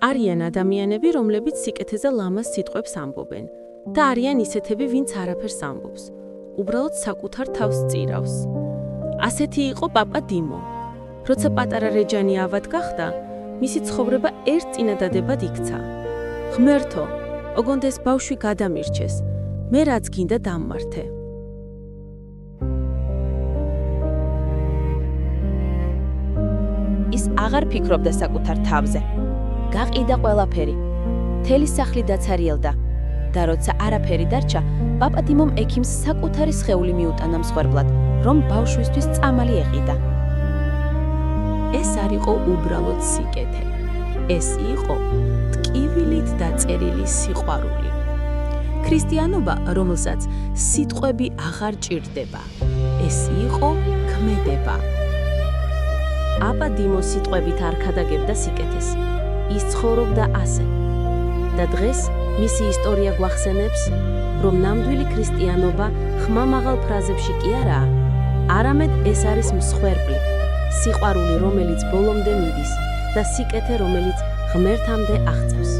არიან ადამიანები, რომლებიც სიკეთეზე ლამაზ სიტყვებს ამბობენ და არიან ისეთები, ვინც არაფერს ამბობს, უბრალოდ საკუთარ თავს წირავს. ასეთი იყო პაპა დიმო. როცა პატარა რეჯანი ავად გახდა, მისი ცხოვრება ერთ წინადადებად იქცა. ღმერთო, ოღონდ ეს ბავშვი გადამირჩეს, მე რაც გინდა დამმართე. ის აღარ ფიქრობდა საკუთარ თავზე. გაყიდა ყველაფერი. მთელი სახლი დაცარიელდა და როცა არაფერი დარჩა, პაპა დიმომ ექიმს საკუთარი სხეული მიუტანა მსხვერპლად, რომ ბავშვისთვის წამალი ეყიდა. ეს არ იყო უბრალოდ სიკეთე. ეს იყო ტკივილით დაწერილი სიყვარული. ქრისტიანობა, რომელსაც სიტყვები აღარ ჭირდება. ეს იყო ქმედება. აპა დიმო სიტყვებით არ ქადაგებდა სიკეთეს. ის ცხოვრობდა ასე. და დღეს მისი ისტორია გვახსენებს, რომ ნამდვილი ქრისტიანობა ხმამაღალ ფრაზებში კი არაა, არამედ ეს არის მსხვერპლი, სიყვარული, რომელიც ბოლომდე მიდის და სიკეთე, რომელიც ღმერთამდე აღწევს.